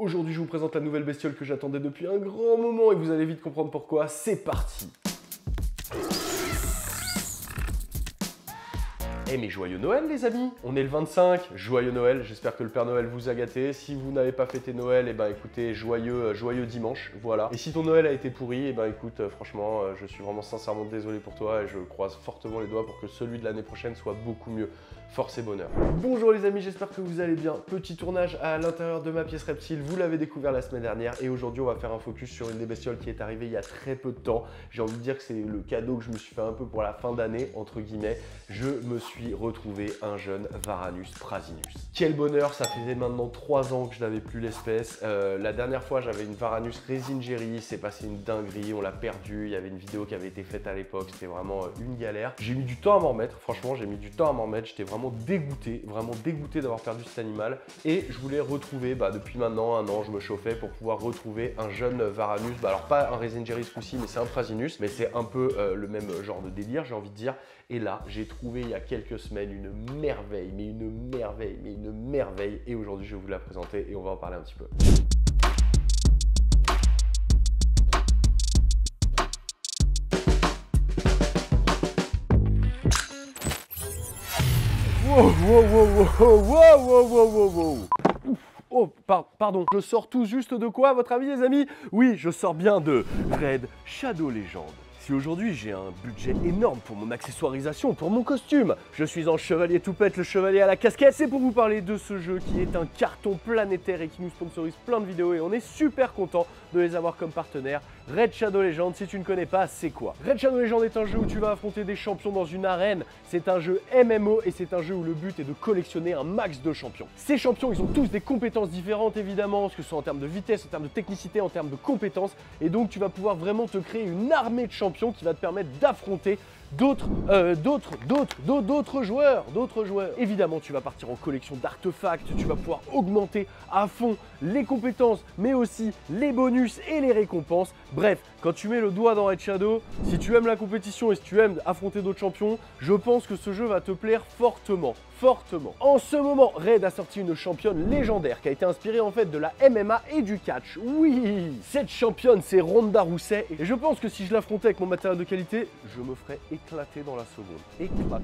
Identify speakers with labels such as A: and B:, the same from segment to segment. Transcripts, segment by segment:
A: Aujourd'hui, je vous présente la nouvelle bestiole que j'attendais depuis un grand moment et vous allez vite comprendre pourquoi. C'est parti! Eh mais joyeux Noël les amis, on est le 25, joyeux Noël, j'espère que le Père Noël vous a gâté. Si vous n'avez pas fêté Noël, eh ben écoutez, joyeux dimanche, voilà. Et si ton Noël a été pourri, eh ben écoute, franchement, je suis vraiment sincèrement désolé pour toi et je croise fortement les doigts pour que celui de l'année prochaine soit beaucoup mieux. Force et bonheur. Bonjour les amis, j'espère que vous allez bien. Petit tournage à l'intérieur de ma pièce reptile, vous l'avez découvert la semaine dernière et aujourd'hui on va faire un focus sur une des bestioles qui est arrivée il y a très peu de temps. J'ai envie de dire que c'est le cadeau que je me suis fait un peu pour la fin d'année, entre guillemets. Je me suis retrouvé un jeune Varanus prasinus. Quel bonheur, ça faisait maintenant 3 ans que je n'avais plus l'espèce. La dernière fois j'avais une Varanus Resingeri, c'est passé une dinguerie, on l'a perdu. Il y avait une vidéo qui avait été faite à l'époque, c'était vraiment une galère. J'ai mis du temps à m'en remettre, franchement j'ai mis du temps à m'en remettre, j'étais vraiment dégoûté d'avoir perdu cet animal et je voulais retrouver, depuis maintenant 1 an, je me chauffais pour pouvoir retrouver un jeune Varanus, alors pas un Resingeri ce coup-ci, mais c'est un Prasinus, mais c'est un peu le même genre de délire, j'ai envie de dire. Et là, j'ai trouvé il y a quelques semaines une merveille, mais une merveille, et aujourd'hui je vais vous la présenter et on va en parler un petit peu. Wow. Oh, pardon, je sors tout juste de quoi, à votre avis, les amis? Oui, je sors bien de Red Shadow Legend. Si aujourd'hui j'ai un budget énorme pour mon accessoirisation, pour mon costume, je suis en chevalier toupette, le chevalier à la casquette, c'est pour vous parler de ce jeu qui est un carton planétaire et qui nous sponsorise plein de vidéos et on est super content de les avoir comme partenaires. Red Shadow Legend, si tu ne connais pas, c'est quoi? Red Shadow Legend est un jeu où tu vas affronter des champions dans une arène, c'est un jeu MMO et c'est un jeu où le but est de collectionner un max de champions. Ces champions, ils ont tous des compétences différentes évidemment, que ce soit en termes de vitesse, en termes de technicité, en termes de compétences, et donc tu vas pouvoir vraiment te créer une armée de champions qui va te permettre d'affronter d'autres joueurs. Évidemment, tu vas partir en collection d'artefacts, tu vas pouvoir augmenter à fond les compétences, mais aussi les bonus et les récompenses. Bref, quand tu mets le doigt dans Red Shadow, si tu aimes la compétition et si tu aimes affronter d'autres champions, je pense que ce jeu va te plaire fortement. En ce moment, Red a sorti une championne légendaire qui a été inspirée en fait de la MMA et du catch. Oui, cette championne c'est Ronda Rousey et je pense que si je l'affrontais avec mon matériel de qualité, je me ferais éclater dans la seconde. Éclater.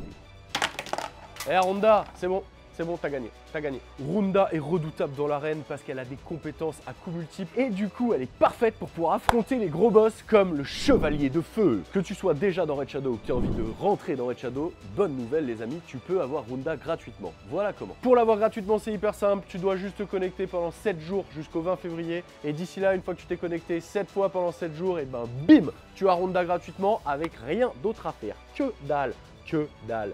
A: Eh Ronda, c'est bon, t'as gagné. Ronda est redoutable dans l'arène parce qu'elle a des compétences à coups multiples et du coup elle est parfaite pour pouvoir affronter les gros boss comme le chevalier de feu. Que tu sois déjà dans Red Shadow ou que tu as envie de rentrer dans Red Shadow, bonne nouvelle les amis, tu peux avoir Ronda gratuitement. Voilà comment. Pour l'avoir gratuitement c'est hyper simple, tu dois juste te connecter pendant 7 jours jusqu'au 20 février et d'ici là une fois que tu t'es connecté 7 fois pendant 7 jours et bim, tu as Ronda gratuitement avec rien d'autre à faire. Que dalle.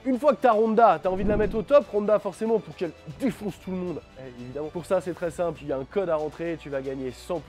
A: Une fois que tu as Ronda, tu as envie de la mettre au top, Ronda forcément pour qu'elle défonce tout le monde, évidemment. Pour ça c'est très simple, il y a un code à rentrer et tu vas gagner 100%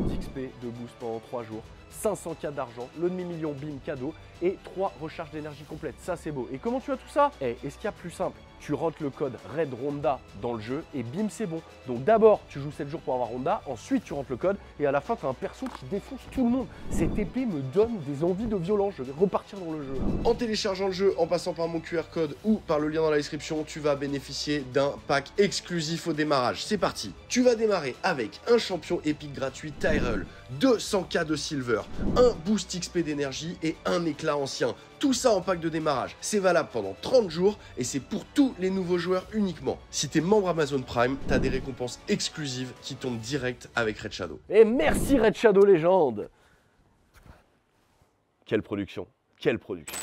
A: d'XP de boost pendant 3 jours, 500K d'argent, le demi-million bim cadeau et 3 recharges d'énergie complètes, ça c'est beau. Et comment tu as tout ça? Est-ce qu'il y a plus simple? Tu rentres le code Red Ronda dans le jeu et bim c'est bon. Donc d'abord tu joues 7 jours pour avoir Ronda, ensuite tu rentres le code et à la fin tu as un perso qui défonce tout le monde. Cette épée me donne des envies de violence, je vais repartir dans le jeu. En téléchargeant le jeu, en passant par mon QR code ou par le lien dans la description, tu vas bénéficier d'un pack exclusif au démarrage. C'est parti. Tu vas démarrer avec un champion épique gratuit Tyrell, 200K de silver, un boost XP d'énergie et un éclat ancien. Tout ça en pack de démarrage. C'est valable pendant 30 jours et c'est pour tous les nouveaux joueurs uniquement. Si tu es membre Amazon Prime, tu as des récompenses exclusives qui tombent direct avec Red Shadow. Et merci Red Shadow Legend. Quelle production.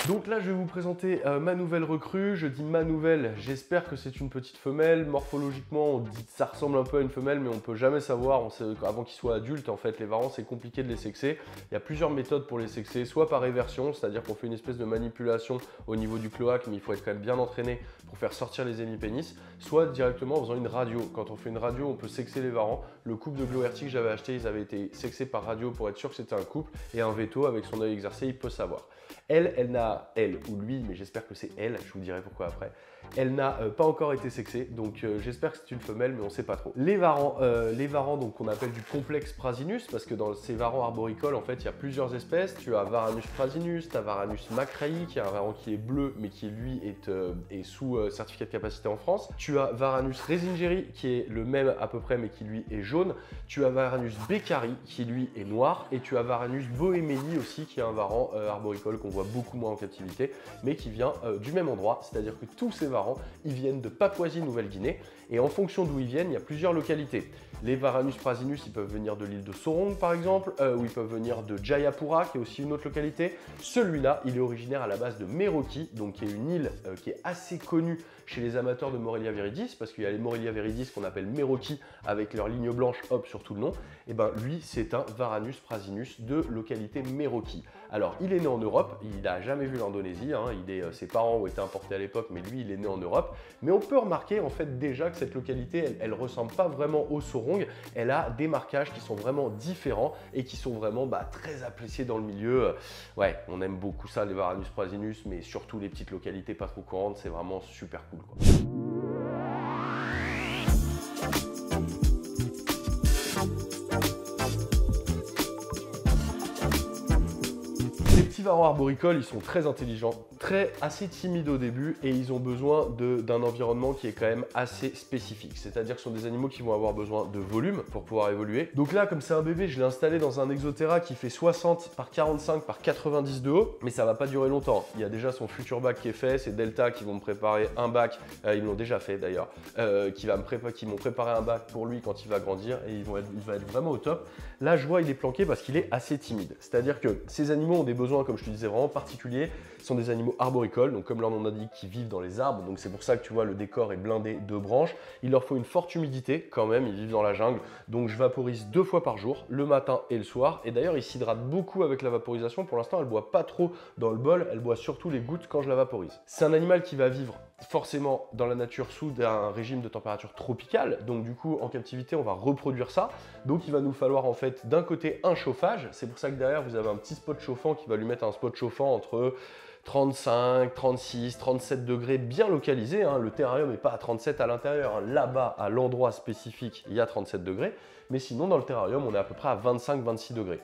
A: Donc là, je vais vous présenter ma nouvelle recrue. Je dis ma nouvelle, j'espère que c'est une petite femelle. Morphologiquement, on dit que ça ressemble un peu à une femelle, mais on ne peut jamais savoir. On sait, avant qu'ils soient adultes, en fait, les varans, c'est compliqué de les sexer. Il y a plusieurs méthodes pour les sexer, soit par éversion, c'est-à-dire qu'on fait une espèce de manipulation au niveau du cloaque, mais il faut être quand même bien entraîné pour faire sortir les hémipénis, soit directement en faisant une radio. Quand on fait une radio, on peut sexer les varans. Le couple de Glowerty que j'avais acheté, ils avaient été sexés par radio pour être sûr que c'était un couple, et un veto, avec son œil exercé, il peut savoir. Elle ou lui, mais j'espère que c'est elle, je vous dirai pourquoi après. Elle n'a pas encore été sexée, donc j'espère que c'est une femelle, mais on ne sait pas trop. Les varans donc qu'on appelle du complexe Prasinus, parce que dans ces varans arboricoles, en fait, il y a plusieurs espèces. Tu as Varanus prasinus, tu as Varanus macraei, qui est un varan qui est bleu, mais qui lui est sous certificat de capacité en France. Tu as Varanus resingeri, qui est le même à peu près, mais qui lui est jaune. Tu as Varanus beccari, qui lui est noir. Et tu as Varanus bohemei aussi, qui est un varan arboricole qu'on voit beaucoup moins en captivité, mais qui vient du même endroit. C'est-à-dire que tous ces varans, ils viennent de Papouasie-Nouvelle-Guinée. Et en fonction d'où ils viennent, il y a plusieurs localités. Les Varanus prasinus, ils peuvent venir de l'île de Sorong, par exemple, ou ils peuvent venir de Jayapura, qui est aussi une autre localité. Celui-là, il est originaire à la base de Merauke, donc qui est une île qui est assez connue chez les amateurs de Morelia viridis, parce qu'il y a les Morelia viridis qu'on appelle Merauke, avec leur ligne blanche, hop, sur tout le nom. Et ben lui, c'est un Varanus prasinus de localité Merauke. Alors, il est né en Europe, il n'a jamais vu l'Indonésie, hein, ses parents ont été importés à l'époque, mais lui, il est né en Europe. Mais on peut remarquer en fait déjà que cette localité, elle ressemble pas vraiment au Sorong, elle a des marquages qui sont vraiment différents et qui sont vraiment très appréciés dans le milieu. Ouais, on aime beaucoup ça, les Varanus prasinus, mais surtout les petites localités pas trop courantes, c'est vraiment super cool, quoi. Les petits varans arboricoles, ils sont très intelligents, assez timides au début et ils ont besoin d'un environnement qui est quand même assez spécifique. C'est-à-dire que ce sont des animaux qui vont avoir besoin de volume pour pouvoir évoluer. Donc là, comme c'est un bébé, je l'ai installé dans un Exotera qui fait 60 par 45 par 90 de haut, mais ça va pas durer longtemps. Il y a déjà son futur bac qui est fait, c'est Delta qui vont me préparer un bac, ils l'ont déjà fait d'ailleurs, qui m'ont préparé un bac pour lui quand il va grandir et il va être vraiment au top. Là, je vois il est planqué parce qu'il est assez timide. C'est-à-dire que ces animaux ont des besoins, comme je te disais, vraiment particuliers. Ce sont des animaux arboricoles, donc comme leur nom l'indique, qui vivent dans les arbres. Donc c'est pour ça que tu vois le décor est blindé de branches. Il leur faut une forte humidité quand même, ils vivent dans la jungle. Donc je vaporise 2 fois par jour, le matin et le soir. Et d'ailleurs, ils s'hydratent beaucoup avec la vaporisation. Pour l'instant, elle ne boit pas trop dans le bol, elle boit surtout les gouttes quand je la vaporise. C'est un animal qui va vivre forcément dans la nature sous un régime de température tropicale. Donc du coup, en captivité, on va reproduire ça. Donc il va nous falloir en fait d'un côté un chauffage. C'est pour ça que derrière, vous avez un petit spot chauffant qui va lui mettre un spot chauffant entre 35, 36, 37 degrés bien localisé, hein. Le terrarium n'est pas à 37 à l'intérieur, hein. Là-bas, à l'endroit spécifique, il y a 37 degrés. Mais sinon, dans le terrarium, on est à peu près à 25-26 degrés.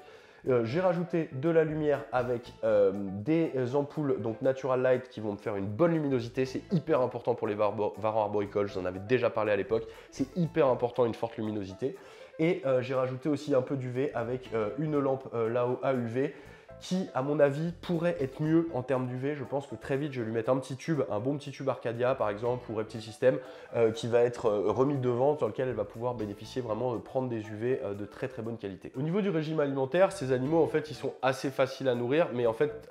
A: J'ai rajouté de la lumière avec des ampoules donc Natural Light qui vont me faire une bonne luminosité. C'est hyper important pour les varans arboricoles, je vous en avais déjà parlé à l'époque. C'est hyper important, une forte luminosité. Et j'ai rajouté aussi un peu d'UV avec une lampe là-haut à UV qui, à mon avis, pourrait être mieux en termes d'UV. Je pense que très vite, je vais lui mettre un petit tube, un bon petit tube Arcadia par exemple, ou Reptile System, qui va être remis devant, dans lequel elle va pouvoir bénéficier vraiment de prendre des UV de très très bonne qualité. Au niveau du régime alimentaire, ces animaux, en fait, ils sont assez faciles à nourrir, mais en fait,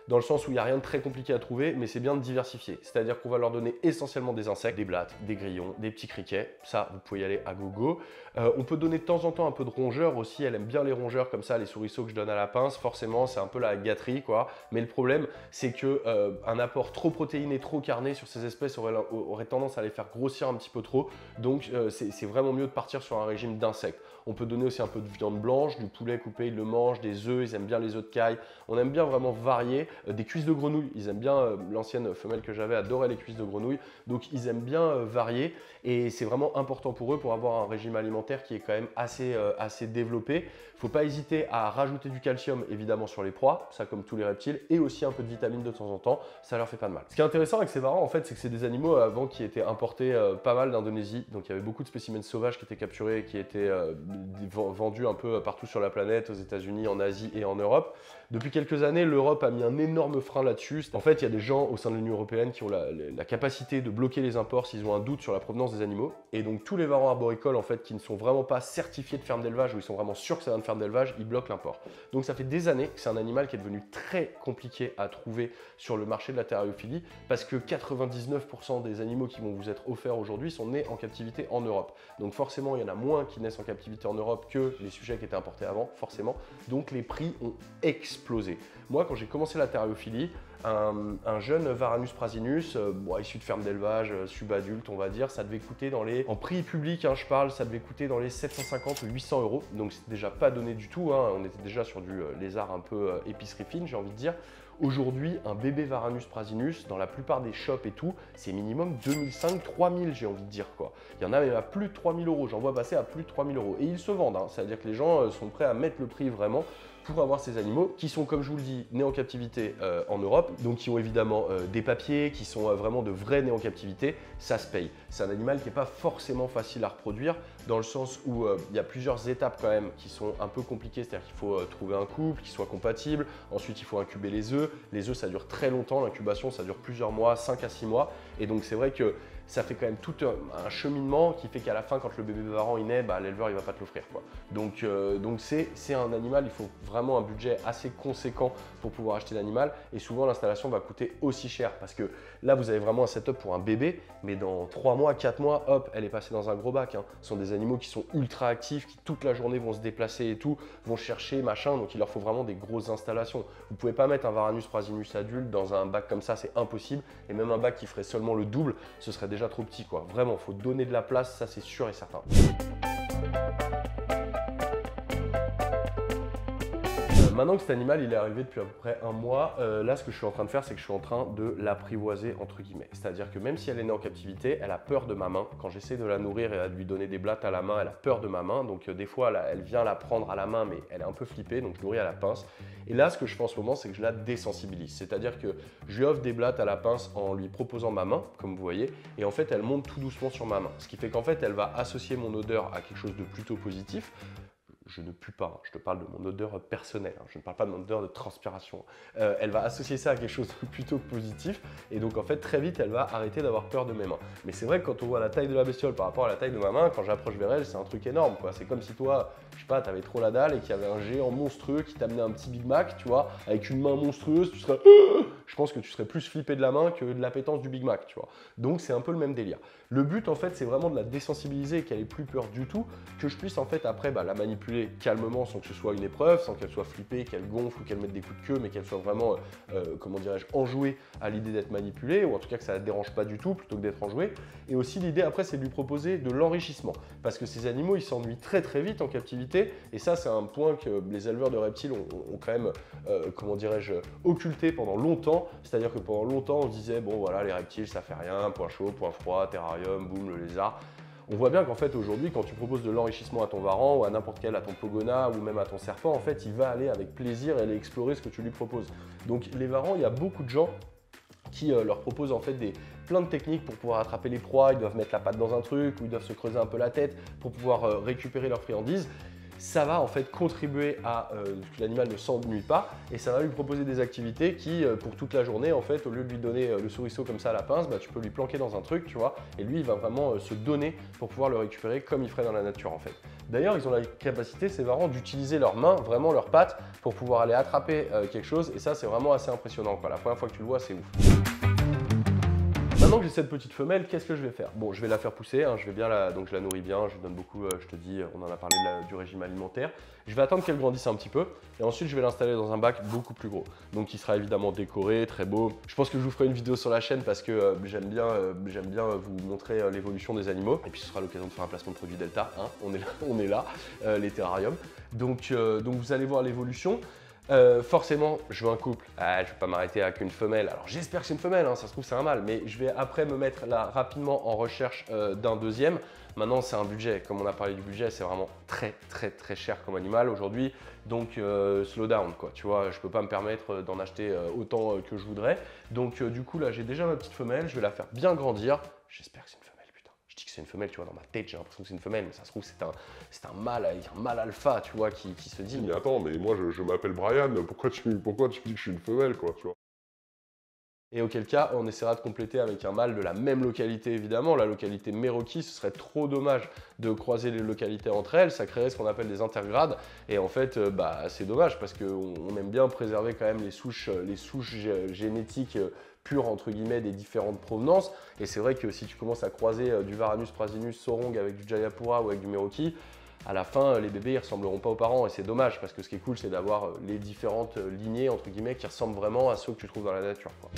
A: dans le sens où il n'y a rien de très compliqué à trouver, mais c'est bien de diversifier. C'est-à-dire qu'on va leur donner essentiellement des insectes, des blattes, des grillons, des petits criquets. Ça, vous pouvez y aller à gogo. On peut donner de temps en temps un peu de rongeurs aussi. Elle aime bien les rongeurs comme ça, les souriceaux que je donne à la pince. Forcément, c'est un peu la gâterie, quoi. Mais le problème, c'est que un apport trop protéiné, trop carné sur ces espèces aurait tendance à les faire grossir un petit peu trop. Donc, c'est vraiment mieux de partir sur un régime d'insectes. On peut donner aussi un peu de viande blanche, du poulet coupé, ils le mangent, des œufs, ils aiment bien les œufs de caille. On aime bien vraiment varier. Des cuisses de grenouille, ils aiment bien, l'ancienne femelle que j'avais adorait les cuisses de grenouille, donc ils aiment bien varier et c'est vraiment important pour eux pour avoir un régime alimentaire qui est quand même assez développé. Il ne faut pas hésiter à rajouter du calcium évidemment sur les proies, ça comme tous les reptiles, et aussi un peu de vitamine de temps en temps, ça leur fait pas de mal. Ce qui est intéressant avec ces varans en fait, c'est que c'est des animaux avant qui étaient importés pas mal d'Indonésie, donc il y avait beaucoup de spécimens sauvages qui étaient capturés et qui étaient vendus un peu partout sur la planète, aux États-Unis, en Asie et en Europe. Depuis quelques années, l'Europe a mis un énorme frein là-dessus. En fait, il y a des gens au sein de l'Union européenne qui ont la capacité de bloquer les imports s'ils ont un doute sur la provenance des animaux. Et donc, tous les varans arboricoles, en fait, qui ne sont vraiment pas certifiés de ferme d'élevage, ou ils sont vraiment sûrs que ça vient de ferme d'élevage, ils bloquent l'import. Donc, ça fait des années que c'est un animal qui est devenu très compliqué à trouver sur le marché de la terrariophilie, parce que 99% des animaux qui vont vous être offerts aujourd'hui sont nés en captivité en Europe. Donc, forcément, il y en a moins qui naissent en captivité en Europe que les sujets qui étaient importés avant, forcément. Donc, les prix ont explosé. Moi, quand j'ai commencé la terrariophilie, un jeune Varanus prasinus, issu de ferme d'élevage, subadulte, on va dire, ça devait coûter en prix public, hein, je parle, ça devait coûter dans les 750 ou 800 €. Donc, c'est déjà pas donné du tout, hein. On était déjà sur du lézard un peu épicerie fine, j'ai envie de dire. Aujourd'hui, un bébé Varanus prasinus, dans la plupart des shops et tout, c'est minimum 2500-3000, j'ai envie de dire quoi. Il y en a même à plus de 3000 euros, j'en vois passer à plus de 3000 euros. Et ils se vendent, hein. C'est-à-dire que les gens sont prêts à mettre le prix vraiment pour avoir ces animaux qui sont, comme je vous le dis, nés en captivité en Europe, donc qui ont évidemment des papiers, qui sont vraiment de vrais nés en captivité, ça se paye. C'est un animal qui n'est pas forcément facile à reproduire, dans le sens où il y a plusieurs étapes quand même qui sont un peu compliquées, c'est-à-dire qu'il faut trouver un couple qui soit compatible, ensuite il faut incuber les œufs ça dure très longtemps, l'incubation ça dure plusieurs mois, 5 à 6 mois, et donc c'est vrai que ça fait quand même tout un cheminement qui fait qu'à la fin, quand le bébé varan il naît, l'éleveur il va pas te l'offrir quoi. Donc c'est un animal, il faut vraiment un budget assez conséquent pour pouvoir acheter l'animal, et souvent l'installation va coûter aussi cher parce que là vous avez vraiment un setup pour un bébé, mais dans 3 mois, 4 mois, hop, elle est passée dans un gros bac, hein. Ce sont des animaux qui sont ultra actifs, qui toute la journée vont se déplacer et tout, vont chercher machin, donc il leur faut vraiment des grosses installations. Vous pouvez pas mettre un Varanus prasinus adulte dans un bac comme ça, c'est impossible, et même un bac qui ferait seulement le double, ce serait déjà trop petit quoi. Vraiment, il faut donner de la place, ça c'est sûr et certain. Maintenant que cet animal il est arrivé depuis à peu près un mois, là ce que je suis en train de faire, c'est que je suis en train de l'apprivoiser entre guillemets. C'est-à-dire que même si elle est née en captivité, elle a peur de ma main. Quand j'essaie de la nourrir et de lui donner des blattes à la main, elle a peur de ma main. Donc des fois elle vient la prendre à la main, mais elle est un peu flippée, donc je nourris à la pince. Et là ce que je fais en ce moment, c'est que je la désensibilise. C'est-à-dire que je lui offre des blattes à la pince en lui proposant ma main, comme vous voyez, et en fait elle monte tout doucement sur ma main. Ce qui fait qu'en fait elle va associer mon odeur à quelque chose de plutôt positif. Je ne pue pas, hein. Je te parle de mon odeur personnelle, hein. Je ne parle pas de mon odeur de transpiration. Elle va associer ça à quelque chose de plutôt positif, et donc en fait très vite elle va arrêter d'avoir peur de mes mains. Mais c'est vrai que quand on voit la taille de la bestiole par rapport à la taille de ma main, quand j'approche vers elle, c'est un truc énorme quoi. C'est comme si toi, je sais pas, t'avais trop la dalle et qu'il y avait un géant monstrueux qui t'amenait un petit Big Mac, tu vois, avec une main monstrueuse, tu serais... Je pense que tu serais plus flippé de la main que de l'appétence du Big Mac, tu vois. Donc c'est un peu le même délire. Le but en fait, c'est vraiment de la désensibiliser et qu'elle ait plus peur du tout, que je puisse en fait après la manipuler calmement sans que ce soit une épreuve, sans qu'elle soit flippée, qu'elle gonfle ou qu'elle mette des coups de queue, mais qu'elle soit vraiment, comment dirais-je, enjouée à l'idée d'être manipulée, ou en tout cas que ça ne la dérange pas du tout plutôt que d'être enjouée. Et aussi l'idée après, c'est de lui proposer de l'enrichissement, parce que ces animaux, ils s'ennuient très très vite en captivité, et ça c'est un point que les éleveurs de reptiles ont quand même, comment dirais-je, occulté pendant longtemps. C'est-à-dire que pendant longtemps, on se disait, bon voilà, les reptiles, ça fait rien, point chaud, point froid, terrarium, boum, le lézard. On voit bien qu'en fait, aujourd'hui, quand tu proposes de l'enrichissement à ton varan ou à n'importe quel, à ton pogona ou même à ton serpent, en fait, il va aller avec plaisir et aller explorer ce que tu lui proposes. Donc les varans, il y a beaucoup de gens qui leur proposent en fait plein de techniques pour pouvoir attraper les proies. Ils doivent mettre la patte dans un truc ou ils doivent se creuser un peu la tête pour pouvoir récupérer leurs friandises. Ça va en fait contribuer à ce que l'animal ne s'ennuie pas, et ça va lui proposer des activités qui, pour toute la journée, en fait, au lieu de lui donner le souriceau comme ça à la pince, tu peux lui planquer dans un truc, tu vois, et lui, il va vraiment se donner pour pouvoir le récupérer comme il ferait dans la nature, en fait. D'ailleurs, ils ont la capacité, ces varans, d'utiliser leurs mains, vraiment leurs pattes, pour pouvoir aller attraper quelque chose, et ça, c'est vraiment assez impressionnant, quoi. La première fois que tu le vois, c'est ouf. Maintenant que j'ai cette petite femelle, qu'est-ce que je vais faire? Bon, je vais la faire pousser, hein, donc je la nourris bien, je lui donne beaucoup, je te dis, on en a parlé du régime alimentaire. Je vais attendre qu'elle grandisse un petit peu, et ensuite je vais l'installer dans un bac beaucoup plus gros. Donc qui sera évidemment décoré, très beau. Je pense que je vous ferai une vidéo sur la chaîne parce que j'aime bien vous montrer l'évolution des animaux. Et puis ce sera l'occasion de faire un placement de produit Delta, hein, on est là, les terrariums. Donc vous allez voir l'évolution. Forcément, je veux un couple. Je ne vais pas m'arrêter avec une femelle. Alors j'espère que c'est une femelle, hein, ça se trouve c'est un mâle, mais je vais après me mettre là rapidement en recherche d'un deuxième. Maintenant, c'est un budget. Comme on a parlé du budget, c'est vraiment très cher comme animal aujourd'hui. Donc slow down quoi. Tu vois, je peux pas me permettre d'en acheter autant que je voudrais. Donc du coup là, j'ai déjà ma petite femelle. Je vais la faire bien grandir. J'espère que c'est une femelle. Je dis que c'est une femelle, tu vois, dans ma tête, j'ai l'impression que c'est une femelle, mais ça se trouve, c'est un mâle alpha, tu vois, qui se dit...
B: Mais attends, mais moi, je m'appelle Brian, pourquoi tu dis que je suis une femelle, quoi, tu vois?
A: Et auquel cas, on essaiera de compléter avec un mâle de la même localité, évidemment, la localité Merauke. Ce serait trop dommage de croiser les localités entre elles, ça créerait ce qu'on appelle des intergrades, et en fait, c'est dommage, parce qu'on aime bien préserver quand même les souches génétiques pure entre guillemets des différentes provenances, et c'est vrai que si tu commences à croiser du Varanus prasinus sorong avec du Jayapura ou avec du Merauke, à la fin les bébés ils ressembleront pas aux parents, et c'est dommage parce que ce qui est cool c'est d'avoir les différentes lignées entre guillemets qui ressemblent vraiment à ceux que tu trouves dans la nature, quoi.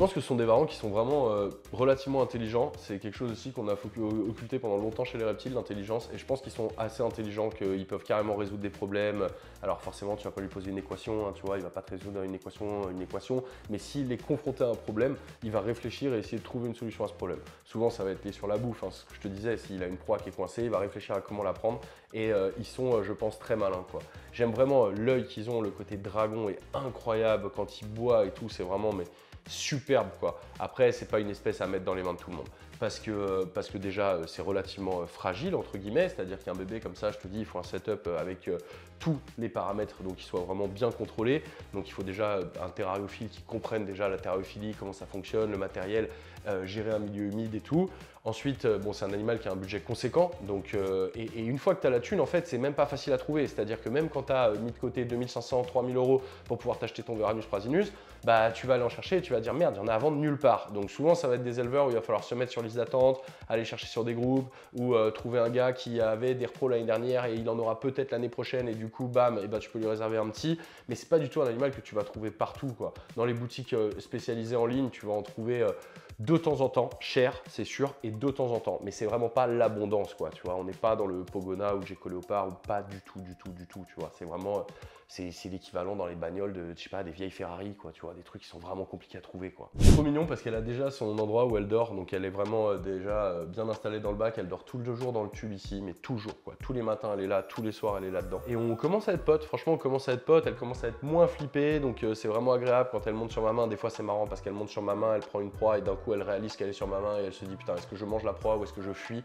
A: pense que ce sont des varans qui sont vraiment relativement intelligents. C'est quelque chose aussi qu'on a occulté pendant longtemps chez les reptiles, l'intelligence. Et je pense qu'ils sont assez intelligents, qu'ils peuvent carrément résoudre des problèmes. Alors forcément, tu vas pas lui poser une équation, hein, tu vois, il va pas te résoudre une équation. Mais s'il est confronté à un problème, il va réfléchir et essayer de trouver une solution à ce problème. Souvent, ça va être lié sur la bouffe. Hein, ce que je te disais, s'il a une proie qui est coincée, il va réfléchir à comment la prendre. Et ils sont, je pense, très malins, quoi. J'aime vraiment l'œil qu'ils ont, le côté dragon est incroyable quand ils boivent et tout. C'est vraiment superbe, quoi. Après, c'est pas une espèce à mettre dans les mains de tout le monde. Parce que déjà, c'est relativement fragile, entre guillemets. C'est-à-dire qu'un bébé comme ça, je te dis, il faut un setup avec tous les paramètres, donc qui soit vraiment bien contrôlé. Donc il faut déjà un terrariophile qui comprenne déjà la terrariophilie, comment ça fonctionne, le matériel, gérer un milieu humide et tout. Ensuite, bon, c'est un animal qui a un budget conséquent, donc, et une fois que tu as la thune, en fait, c'est même pas facile à trouver. C'est-à-dire que même quand tu as mis de côté 2500, 3000 € pour pouvoir t'acheter ton Varanus prasinus, bah, tu vas aller en chercher et tu vas te dire merde, il y en a à vendre nulle part. Donc souvent, ça va être des éleveurs où il va falloir se mettre sur liste d'attente, aller chercher sur des groupes ou trouver un gars qui avait des repros l'année dernière et il en aura peut-être l'année prochaine et du coup, bam, et bah, tu peux lui réserver un petit. Mais c'est pas du tout un animal que tu vas trouver partout, quoi. Dans les boutiques spécialisées en ligne, tu vas en trouver de temps en temps, cher, c'est sûr, et de temps en temps. Mais c'est vraiment pas l'abondance, quoi, tu vois. On n'est pas dans le Pogona ou Gecko Léopard ou pas du tout, tu vois. C'est vraiment, c'est l'équivalent dans les bagnoles de, je sais pas, des vieilles Ferrari, quoi, tu vois, des trucs qui sont vraiment compliqués à trouver, quoi. C'est trop mignon parce qu'elle a déjà son endroit où elle dort, donc elle est vraiment déjà bien installée dans le bac. Elle dort tout le jour dans le tube ici, mais toujours, quoi. Tous les matins, elle est là, tous les soirs, elle est là-dedans. Et on commence à être potes, franchement, on commence à être potes. Elle commence à être moins flippée, donc c'est vraiment agréable quand elle monte sur ma main. Des fois, c'est marrant parce qu'elle monte sur ma main, elle prend une proie et d'un coup, elle réalise qu'elle est sur ma main et elle se dit putain, est-ce que je mange la proie ou est-ce que je fuis?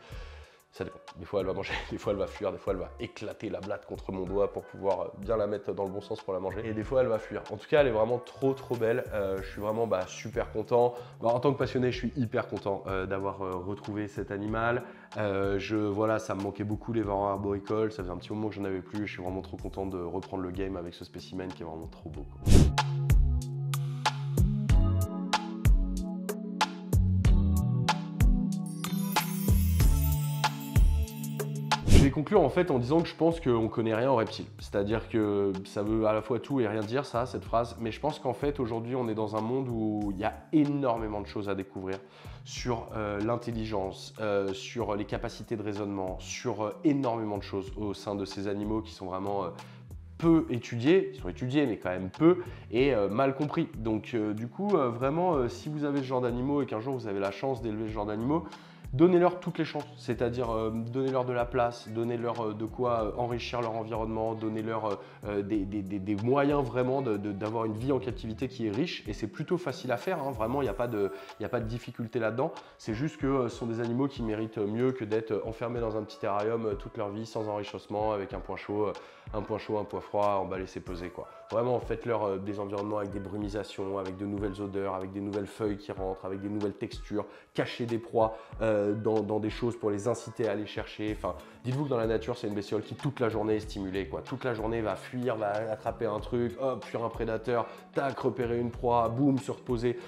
A: Ça dépend. Des fois, elle va manger, des fois, elle va fuir, des fois, elle va éclater la blatte contre mon doigt pour pouvoir bien la mettre dans le bon sens pour la manger. Et des fois, elle va fuir. En tout cas, elle est vraiment trop belle. Je suis vraiment super content. Bon, en tant que passionné, je suis hyper content d'avoir retrouvé cet animal. Voilà, ça me manquait beaucoup les varans arboricoles. Ça faisait un petit moment que j'en avais plus. Je suis vraiment trop content de reprendre le game avec ce spécimen qui est vraiment trop beau, quoi. Je vais conclure en fait en disant que je pense qu'on connaît rien en reptile. C'est-à-dire que ça veut à la fois tout et rien dire ça, cette phrase, mais je pense qu'en fait aujourd'hui on est dans un monde où il y a énormément de choses à découvrir sur l'intelligence, sur les capacités de raisonnement, sur énormément de choses au sein de ces animaux qui sont vraiment peu étudiés, ils sont étudiés mais quand même peu et mal compris. Donc du coup vraiment si vous avez ce genre d'animaux et qu'un jour vous avez la chance d'élever ce genre d'animaux, donnez-leur toutes les chances, c'est-à-dire donnez-leur de la place, donnez-leur de quoi enrichir leur environnement, donnez-leur des moyens vraiment d'avoir une vie en captivité qui est riche et c'est plutôt facile à faire, hein. Vraiment il n'y a pas de difficulté là-dedans, c'est juste que ce sont des animaux qui méritent mieux que d'être enfermés dans un petit terrarium toute leur vie sans enrichissement avec un point chaud, un point froid, emballer, c'est pesé, quoi. Vraiment faites-leur des environnements avec des brumisations, avec de nouvelles odeurs, avec des nouvelles feuilles qui rentrent, avec des nouvelles textures, cachez des proies dans des choses pour les inciter à aller chercher. Enfin, dites-vous que dans la nature, c'est une bestiole qui toute la journée est stimulée, quoi. Toute la journée va fuir, va attraper un truc, hop, fuir un prédateur, tac, repérer une proie, boum, se reposer.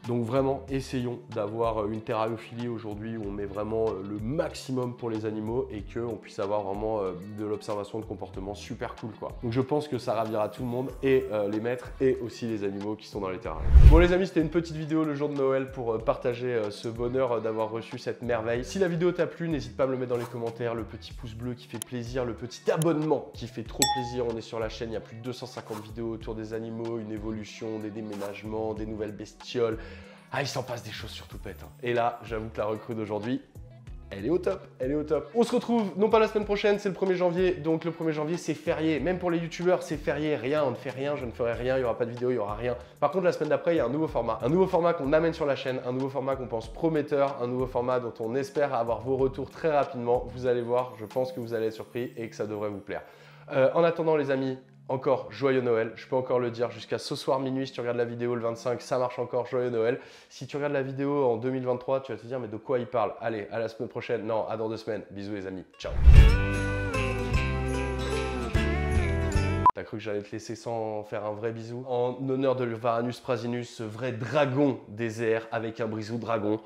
A: Donc vraiment, essayons d'avoir une terrariophilie aujourd'hui où on met vraiment le maximum pour les animaux et qu'on puisse avoir vraiment de l'observation de comportement super cool, quoi. Donc je pense que ça ravira tout le monde et les maîtres et aussi les animaux qui sont dans les terrariums. Bon les amis, c'était une petite vidéo le jour de Noël pour partager ce bonheur d'avoir reçu cette merveille. Si la vidéo t'a plu, n'hésite pas à me le mettre dans les commentaires, le petit pouce bleu qui fait plaisir, le petit abonnement qui fait trop plaisir. On est sur la chaîne, il y a plus de 250 vidéos autour des animaux, une évolution, des déménagements, des nouvelles bestioles. Ah, il s'en passe des choses sur Toupette, hein. Et là, j'avoue que la recrue d'aujourd'hui, elle est au top, elle est au top. On se retrouve, non pas la semaine prochaine, c'est le 1er janvier, donc le 1er janvier, c'est férié. Même pour les youtubeurs, c'est férié, rien, on ne fait rien, je ne ferai rien, il n'y aura pas de vidéo, il n'y aura rien. Par contre, la semaine d'après, il y a un nouveau format qu'on amène sur la chaîne, un nouveau format qu'on pense prometteur, un nouveau format dont on espère avoir vos retours très rapidement. Vous allez voir, je pense que vous allez être surpris et que ça devrait vous plaire. En attendant, les amis, encore joyeux Noël, je peux encore le dire jusqu'à ce soir minuit. Si tu regardes la vidéo le 25, ça marche encore, joyeux Noël. Si tu regardes la vidéo en 2023, tu vas te dire mais de quoi il parle? Allez, à la semaine prochaine, non, à dans 2 semaines. Bisous les amis, ciao. T'as cru que j'allais te laisser sans faire un vrai bisou? En honneur de Varanus prasinus, ce vrai dragon des airs avec un brisou dragon.